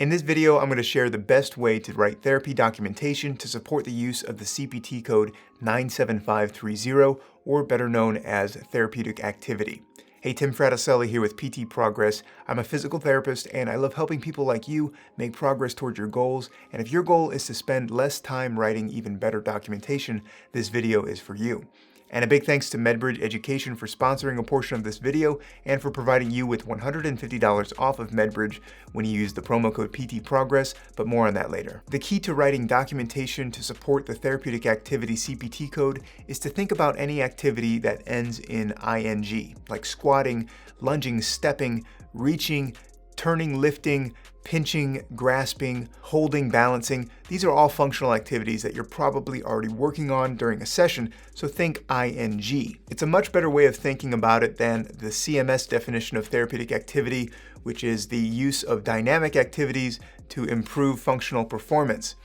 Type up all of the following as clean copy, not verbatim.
In this video, I'm going to share the best way to write therapy documentation to support the use of the CPT code 97530, or better known as therapeutic activity. Hey, Tim Fraticelli here with PT Progress. I'm a physical therapist and I love helping people like you make progress towards your goals. And if your goal is to spend less time writing even better documentation, this video is for you. And a big thanks to MedBridge Education for sponsoring a portion of this video and for providing you with $150 off of MedBridge when you use the promo code PTProgress, but more on that later. The key to writing documentation to support the therapeutic activity CPT code is to think about any activity that ends in ing, like squatting, lunging, stepping, reaching, turning, lifting, pinching, grasping, holding, balancing. These are all functional activities that you're probably already working on during a session, so think ing. It's a much better way of thinking about it than the CMS definition of therapeutic activity, which is the use of dynamic activities to improve functional performance.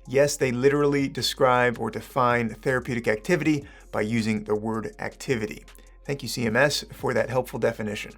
Yes, they literally describe or define therapeutic activity by using the word activity. Thank you, CMS, for that helpful definition.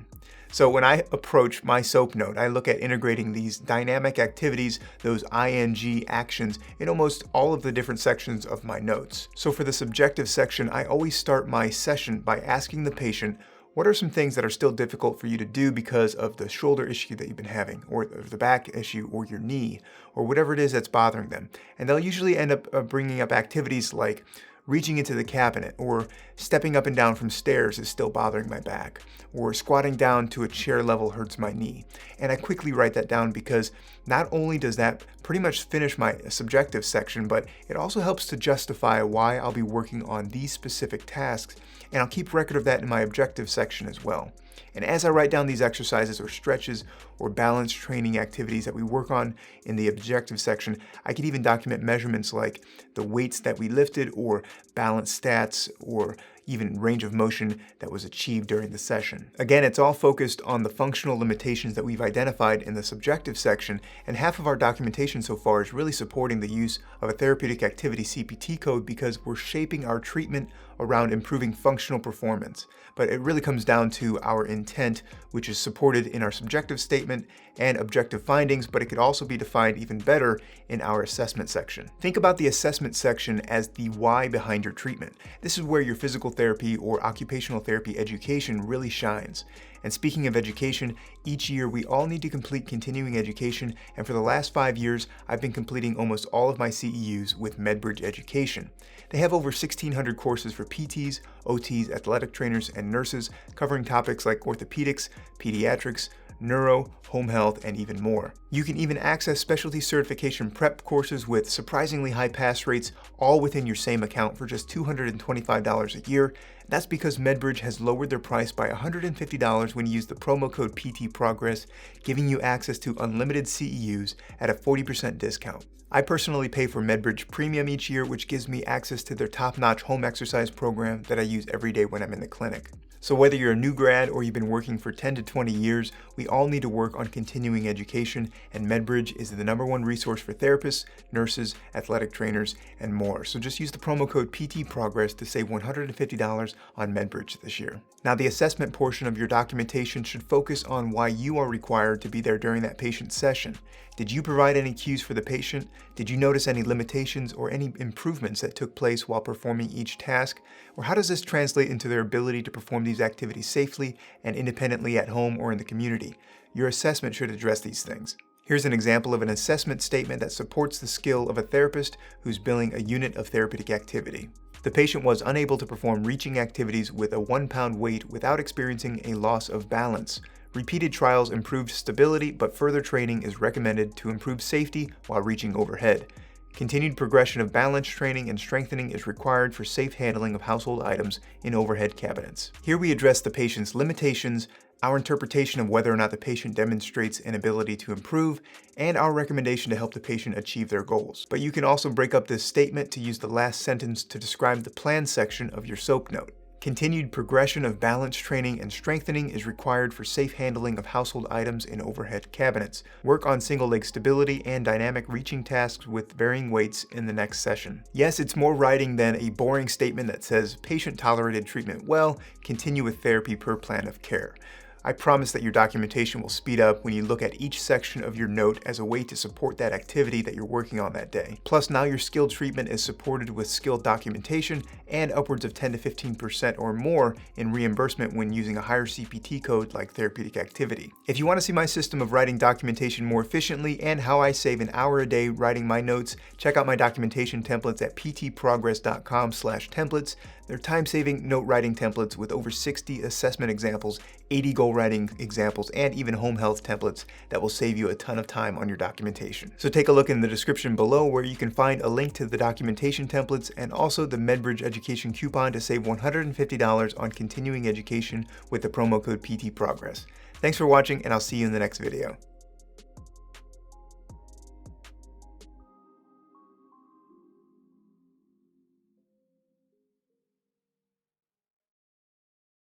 So when I approach my SOAP note, I look at integrating these dynamic activities, those ing actions, in almost all of the different sections of my notes. So for the subjective section, I always start my session by asking the patient, what are some things that are still difficult for you to do because of the shoulder issue that you've been having, or the back issue, or your knee, or whatever it is that's bothering them? And they'll usually end up bringing up activities like reaching into the cabinet, or stepping up and down from stairs is still bothering my back, or squatting down to a chair level hurts my knee. And I quickly write that down because not only does that pretty much finish my subjective section, but it also helps to justify why I'll be working on these specific tasks, and I'll keep record of that in my objective section as well. And as I write down these exercises or stretches or balance training activities that we work on in the objective section, I could even document measurements like the weights that we lifted, or balance stats, or even range of motion that was achieved during the session. Again, it's all focused on the functional limitations that we've identified in the subjective section, and half of our documentation so far is really supporting the use of a therapeutic activity CPT code because we're shaping our treatment around improving functional performance. But it really comes down to our intent, which is supported in our subjective statement and objective findings, but it could also be defined even better in our assessment section. Think about the assessment section as the why behind your treatment. This is where your physical therapy or occupational therapy education really shines. And speaking of education, each year we all need to complete continuing education, and for the last 5 years, I've been completing almost all of my CEUs with MedBridge Education. They have over 1,600 courses for PTs, OTs, athletic trainers, and nurses, covering topics like orthopedics, pediatrics, neuro, home health, and even more. You can even access specialty certification prep courses with surprisingly high pass rates, all within your same account for just $225 a year. That's because MedBridge has lowered their price by $150 when you use the promo code PTProgress, giving you access to unlimited CEUs at a 40% discount. I personally pay for MedBridge Premium each year, which gives me access to their top-notch home exercise program that I use every day when I'm in the clinic. So whether you're a new grad or you've been working for 10 to 20 years, we all need to work on continuing education, and MedBridge is the #1 resource for therapists, nurses, athletic trainers, and more. So just use the promo code PTProgress to save $150 on MedBridge this year. Now, the assessment portion of your documentation should focus on why you are required to be there during that patient session. Did you provide any cues for the patient? Did you notice any limitations or any improvements that took place while performing each task? Or how does this translate into their ability to perform these activities safely and independently at home or in the community? Your assessment should address these things. Here's an example of an assessment statement that supports the skill of a therapist who's billing a unit of therapeutic activity. The patient was unable to perform reaching activities with a 1-pound weight without experiencing a loss of balance. Repeated trials improved stability, but further training is recommended to improve safety while reaching overhead. Continued progression of balance training and strengthening is required for safe handling of household items in overhead cabinets. Here we address the patient's limitations, our interpretation of whether or not the patient demonstrates an ability to improve, and our recommendation to help the patient achieve their goals. But you can also break up this statement to use the last sentence to describe the plan section of your SOAP note. Continued progression of balance training and strengthening is required for safe handling of household items in overhead cabinets. Work on single leg stability and dynamic reaching tasks with varying weights in the next session. Yes, it's more writing than a boring statement that says patient tolerated treatment well, continue with therapy per plan of care. I promise that your documentation will speed up when you look at each section of your note as a way to support that activity that you're working on that day. Plus, now your skill treatment is supported with skilled documentation and upwards of 10 to 15% or more in reimbursement when using a higher CPT code like therapeutic activity. If you want to see my system of writing documentation more efficiently and how I save an hour a day writing my notes, check out my documentation templates at ptprogress.com/templates. They're time-saving note writing templates with over 60 assessment examples, 80 goal writing examples, and even home health templates that will save you a ton of time on your documentation. So take a look in the description below where you can find a link to the documentation templates and also the MedBridge education coupon to save $150 on continuing education with the promo code PTProgress. Thanks for watching, and I'll see you in the next video.